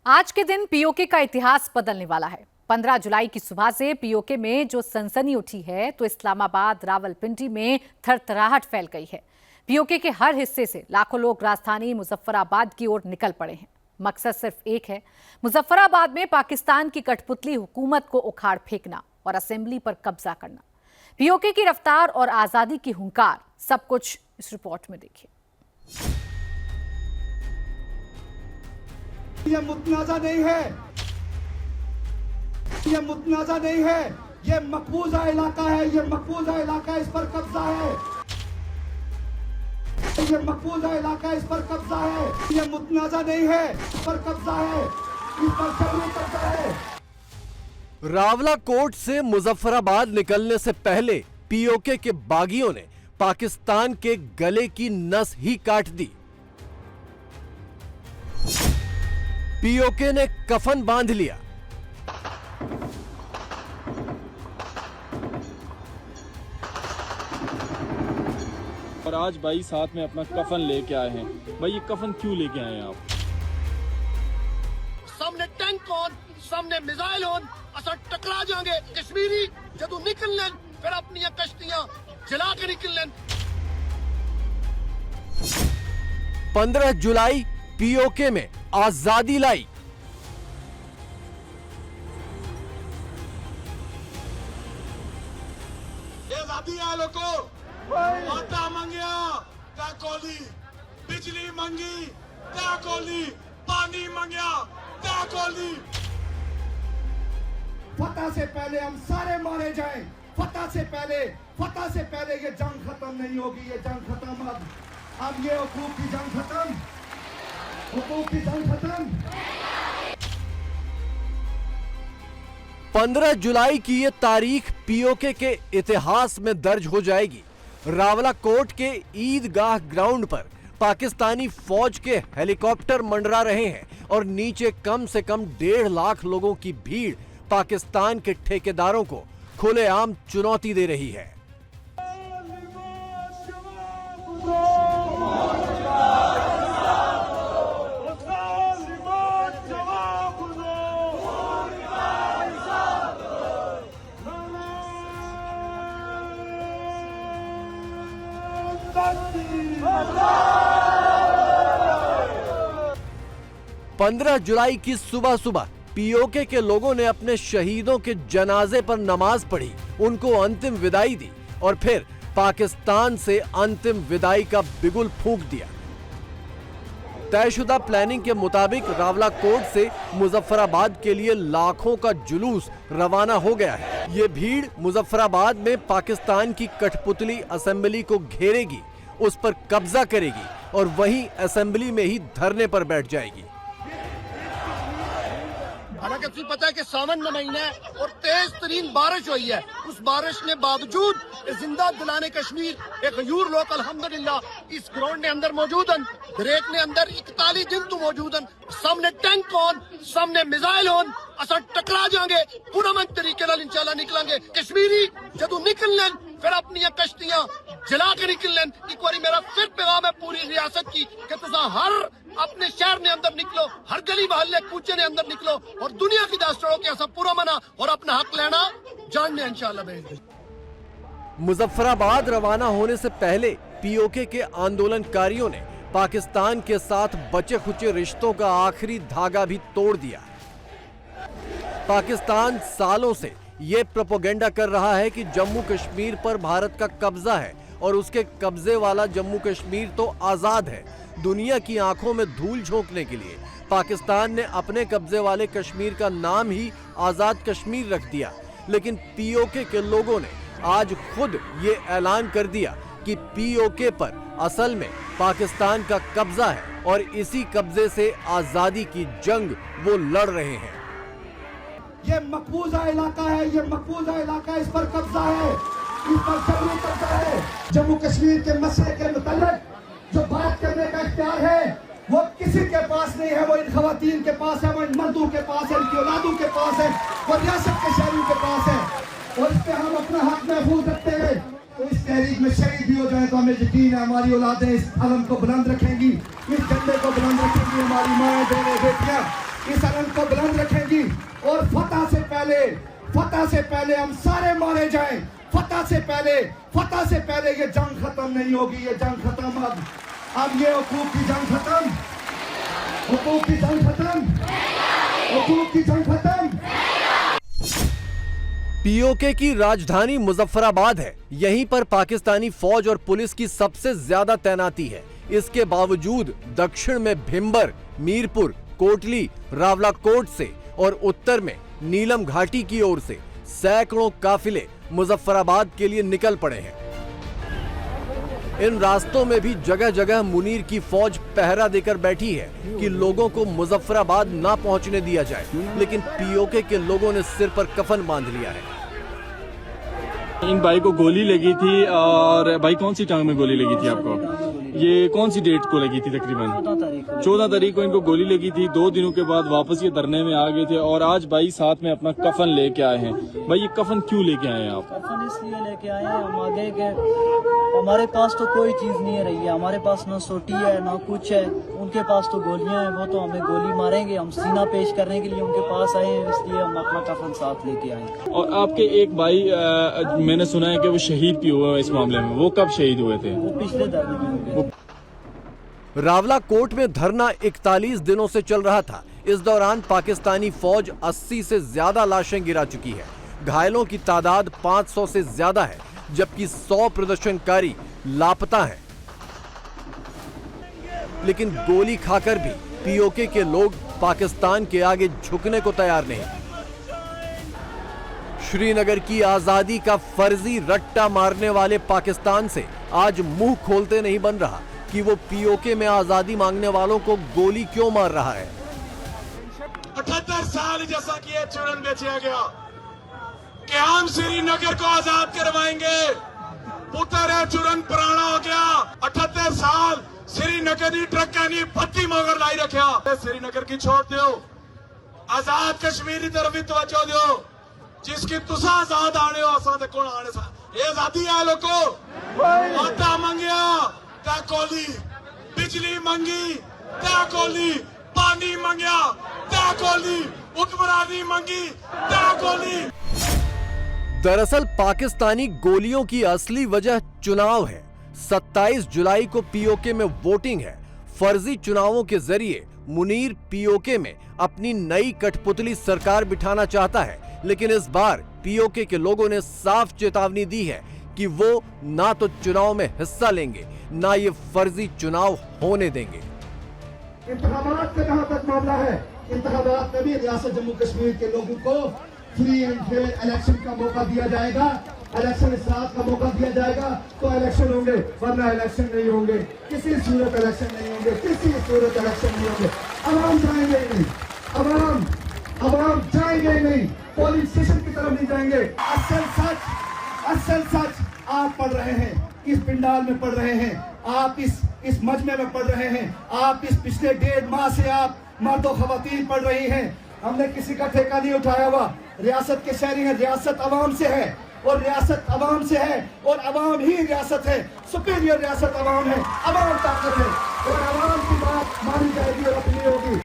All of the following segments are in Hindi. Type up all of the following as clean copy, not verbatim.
आज के दिन पीओके का इतिहास बदलने वाला है। 15 जुलाई की सुबह से पीओके में जो सनसनी उठी है तो इस्लामाबाद, रावलपिंडी में थरथराहट फैल गई है। पीओके के हर हिस्से से लाखों लोग राजधानी मुजफ्फराबाद की ओर निकल पड़े हैं। मकसद सिर्फ एक है, मुजफ्फराबाद में पाकिस्तान की कठपुतली हुकूमत को उखाड़ फेंकना और असेंबली पर कब्जा करना। पीओके की रफ्तार और आजादी की हुंकार, सब कुछ इस रिपोर्ट में देखिए। ये मुतनाज़ा नहीं है, ये मुतनाज़ा नहीं है, ये मकबूजा इलाका है, ये मकबूजा इलाका, इस पर कब्जा है, ये मकबूजा इलाका, इस पर कब्जा है, ये मुतनाज़ा नहीं है, इस पर कब्जा है, इस पर जबरी कब्जा है। रावलाकोट से मुजफ्फराबाद निकलने से पहले पीओके के बागियों ने पाकिस्तान के गले की नस ही काट दी। पीओके ने कफन बांध लिया। और आज भाई साथ में अपना कफन लेके आए हैं। भाई ये कफन क्यों लेके आए हैं आप? सामने टैंक होन, सामने मिसाइल होन, असा टकरा जाएंगे। कश्मीरी जदों निकलने फिर अपनी कश्तियां जला के निकलने। 15 जुलाई पीओके में आजादी लाई। आजादी आलो को आटा मांगया क्या कोली, बिजली मांगी क्या कोली, पानी मांगया क्या कोली। फतह से पहले हम सारे मारे जाएं, फतह से पहले ये जंग खत्म नहीं होगी, ये जंग खत्म। अब ये हुकूक की जंग खत्म, हुकूक की जंग खत्म। 15 जुलाई की ये तारीख पीओके के इतिहास में दर्ज हो जाएगी। रावलाकोट के ईदगाह ग्राउंड पर पाकिस्तानी फौज के हेलीकॉप्टर मंडरा रहे हैं और नीचे कम से कम 1.5 लाख लोगों की भीड़ पाकिस्तान के ठेकेदारों को खुलेआम चुनौती दे रही है। पंद्रह जुलाई की सुबह सुबह पीओके के लोगों ने अपने शहीदों के जनाजे पर नमाज पढ़ी, उनको अंतिम विदाई दी और फिर पाकिस्तान से अंतिम विदाई का बिगुल फूंक दिया। तयशुदा प्लानिंग के मुताबिक रावलाकोट से मुजफ्फराबाद के लिए लाखों का जुलूस रवाना हो गया है। ये भीड़ मुजफ्फराबाद में पाकिस्तान की कठपुतली असेंबली को घेरेगी, उस पर कब्जा करेगी और वहीं असेंबली में ही धरने पर बैठ जाएगी। हालांकि तुम्हें पता है कि सावन का महीना है और तेज तरीन बारिश हुई है। उस बारिश के बावजूद जिंदा दिलाने कश्मीर एक यूर लोग अल्हम्दुलिल्लाह इस ग्राउंड के अंदर मौजूद हैं। दरेक ने अंदर 41 दिन तो मौजूद हैं। सामने टैंक होन, सामने मिसाइल होन, असा टकरा जाएंगे। पुरअमन तरीके नाल इंशाल्लाह निकलेंगे। कश्मीरी जदों निकलने फिर अपनी कश्तियां जला के निकलने। एक बार मेरा फिर पैगाम है पूरी रियासत की कि तुसा हर अपने शहर ने अंदर निकलो, हर गली मोहल्ले कूचे ने अंदर निकलो और दुनिया की दास्तानों के ऐसा पूरा मना और अपना हक लेना जानने इंशाल्लाह। मुजफ्फराबाद रवाना होने से पहले पीओके के आंदोलनकारियों ने पाकिस्तान के साथ बचे खुचे रिश्तों का आखिरी धागा भी तोड़ दिया। पाकिस्तान सालों से ये प्रोपेगेंडा कर रहा है कि जम्मू कश्मीर पर भारत का कब्जा है और उसके कब्जे वाला जम्मू कश्मीर तो आजाद है। दुनिया की आंखों में धूल झोंकने के लिए पाकिस्तान ने अपने कब्जे वाले कश्मीर का नाम ही आजाद कश्मीर रख दिया। लेकिन पीओके के लोगों ने आज खुद ये ऐलान कर दिया कि पीओके पर असल में पाकिस्तान का कब्जा है और इसी कब्जे से आजादी की जंग वो लड़ रहे हैं। ये मकबूजा इलाका है, ये मकबूजा इलाका, इस पर कब्जा है, इस पर जबरी कब्जा है। जम्मू कश्मीर के मसले के मुताबिक जो बात करने का इख्तियार है वो किसी के पास नहीं है, वो इन खवातीन के पास है, वो इन मर्दों के पास है, इनकी औलादों के पास है, वो रियासत के शहरों के पास है और इस पे हम अपना हक महफूज रखते हैं। तो इस तहरीक में शहीद भी हो जाए तो हमें यकीन है हमारी औलादें इस अलम को बुलंद रखेंगी, इस झंडे को बुलंद रखेंगी, हमारी माएँ बहनें बेटियाँ इस अलग को बुलंद रखेंगी और फतह से पहले हम सारे मारे जाएं। फतह से पहले ये जंग खत्म नहीं होगी। ये जंग खत्म अब ये हुकूक की जंग खत्म, हुकूक की जंग खत्म, हुकूक की जंग खत्म। पीओके की राजधानी मुजफ्फराबाद है। यहीं पर पाकिस्तानी फौज और पुलिस की सबसे ज्यादा तैनाती है। इसके बावजूद दक्षिण में भिंबर, मीरपुर, कोटली, रावलाकोट से और उत्तर में नीलम घाटी की ओर से सैकड़ों काफिले मुजफ्फराबाद के लिए निकल पड़े हैं। इन रास्तों में भी जगह जगह मुनीर की फौज पहरा देकर बैठी है कि लोगों को मुजफ्फराबाद ना पहुंचने दिया जाए, लेकिन पीओके के लोगों ने सिर पर कफन बांध लिया है। इन भाई को गोली लगी थी। और भाई कौन सी टांग में गोली लगी थी आपको? ये कौन सी डेट को लगी थी? तकरीबन 14 तारीख को इनको गोली लगी थी। 2 दिनों के बाद वापस ये धरने में आ गए थे और आज भाई साथ में अपना कफन लेके आए हैं। भाई ये कफन क्यों लेके आए हैं आप? कफन इसलिए लेके आए हैं, हम आगे के हमारे पास तो कोई चीज नहीं रही है। हमारे पास ना सोटी है ना कुछ है, उनके पास तो गोलियां हैं। वो तो हमें गोली मारेंगे। हम सीना पेश करने के लिए उनके पास आए हैं, इसलिए हम अपना कफन साथ लेके आए हैं। और आपके एक भाई मैंने सुना है कि वो शहीद भी हुए इस मामले में। वो कब शहीद हुए थे? वो पिछले धरने में हो गए। रावलाकोट में धरना 41 दिनों से चल रहा था। इस दौरान पाकिस्तानी फौज 80 से ज्यादा लाशें गिरा चुकी है। घायलों की तादाद 500 से ज्यादा है, जबकि 100 प्रदर्शनकारी लापता हैं। लेकिन गोली खाकर भी पीओके के लोग पाकिस्तान के आगे झुकने को तैयार नहीं। श्रीनगर की आजादी का फर्जी रट्टा मारने वाले पाकिस्तान से आज मुंह खोलते नहीं बन रहा कि वो पीओके में आजादी मांगने वालों को गोली क्यों मार रहा है। 78 साल जैसा कि ये चूरन बेचा गया कि हम श्रीनगर को आजाद करवाएंगे। पुत्र है चूरन पुराना हो गया। 78 साल श्रीनगर की ट्रक नहीं बत्ती मगर लाई रखा। श्रीनगर की छोड़ दो, आजाद कश्मीर की तरफ भी तवज्जो दो। जिसकी तुसा आजाद आने हो असा ते कौन आने सा ये आजादी है। लोगों आटा मंगया त्या कोली, बिजली मंगी त्या कोली, पानी मंगया त्या कोली, हुक्मरानी मंगी त्या कोली। दरअसल पाकिस्तानी गोलियों की असली वजह चुनाव है। 27 जुलाई को पीओके में वोटिंग है। फर्जी चुनावों के जरिए मुनीर पीओके में अपनी नई कठपुतली सरकार बिठाना चाहता है, लेकिन इस बार पीओके के लोगों ने साफ चेतावनी दी है कि वो ना तो चुनाव में हिस्सा लेंगे, ना ये फर्जी चुनाव होने देंगे। इंतखाबात का जहां तक मामला है, इंतखाबात में भी रियासत जम्मू कश्मीर के लोगों को फ्री एंड फेयर इलेक्शन का मौका दिया जाएगा। इलेक्शन इस रात का मौका दिया जाएगा तो इलेक्शन होंगे, वरना इलेक्शन नहीं होंगे। किसी सूरत इलेक्शन नहीं होंगे, किसी सूरत इलेक्शन नहीं होंगे। अवाम जाएंगे नहीं, अवाम जाएंगे नहीं, पोलिंग स्टेशन की तरफ नहीं जाएंगे। असल सच आप पढ़ रहे हैं, इस पिंडाल में पढ़ रहे हैं, आप इस मजमे में पढ़ रहे हैं, आप इस पिछले 1.5 माह से आप मर्द और खवातीन पढ़ रही हैं। हमने किसी का ठेका नहीं उठाया हुआ। रियासत के शहरी हैं, रियासत अवाम से है और रियासत अवाम से है और अवाम ही रियासत है। सुपीरियर रियासत अवाम है, अवाम ताकत है और अवाम की बात मानी जाएगी और अपनी होगी।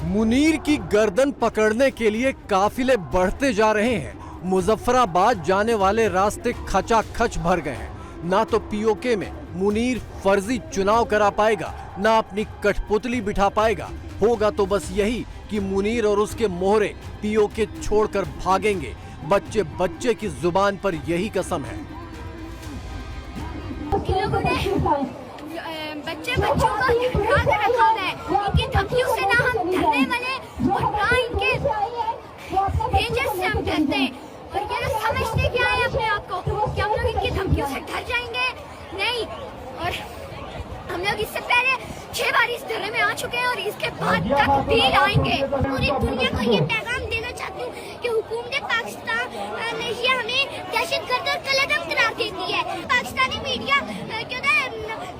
मुनीर की गर्दन पकड़ने के लिए काफिले बढ़ते जा रहे हैं। मुजफ्फराबाद जाने वाले रास्ते खचाखच भर गए हैं। ना तो पीओके में मुनीर फर्जी चुनाव करा पाएगा, ना अपनी कठपुतली बिठा पाएगा। होगा तो बस यही कि मुनीर और उसके मोहरे पीओके छोड़कर भागेंगे। बच्चे बच्चे की जुबान पर यही कसम है। बच्चे बच्चों को डरा कर रखा है। इनकी धमकियों से ना हम डरने वाले और ना इनके डेंजर से हम डरते हैं। और ये लोग समझते क्या है अपने आप को कि हम लोग इनकी धमकियों से डर जाएंगे? नहीं। और हम लोग इससे पहले 6 बार इस धरने में आ चुके हैं और इसके बाद तक भी आएंगे। पूरी दुनिया को ये पैगाम देना चाहती हूँ कि हुकूमत पाकिस्तान ने ये हमें दहशतगर्द और कलअदम करार देती है। पाकिस्तानी मीडिया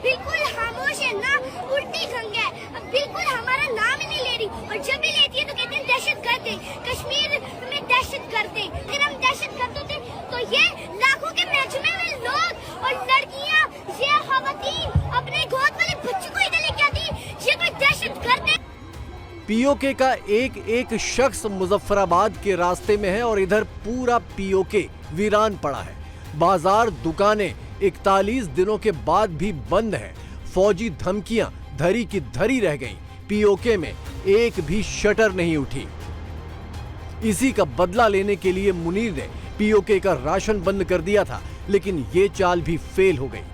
बिल्कुल खामोश है, ना उड़ती खंग है, बिल्कुल हमारा नाम ही नहीं ले रही। और जब भी लेती है तो कहते हैं दहशतगर्द है, कश्मीर में दहशतगर्द है। अगर हम दहशतगर्द होते तो ये लाखों के मजमे में लोग और लड़कियां, ये खवातीन अपने गोद वाले बच्चों को इधर लेके आती। ये कोई दहशतगर्द है। पीओके का एक एक शख्स मुजफ्फराबाद के रास्ते में है और इधर पूरा पीओके वीरान पड़ा है। बाजार, दुकानें 41 दिनों के बाद भी बंद हैं। फौजी धमकियां धरी की धरी रह गईं। पीओके में एक भी शटर नहीं उठी। इसी का बदला लेने के लिए मुनीर ने पीओके का राशन बंद कर दिया था, लेकिन ये चाल भी फेल हो गई।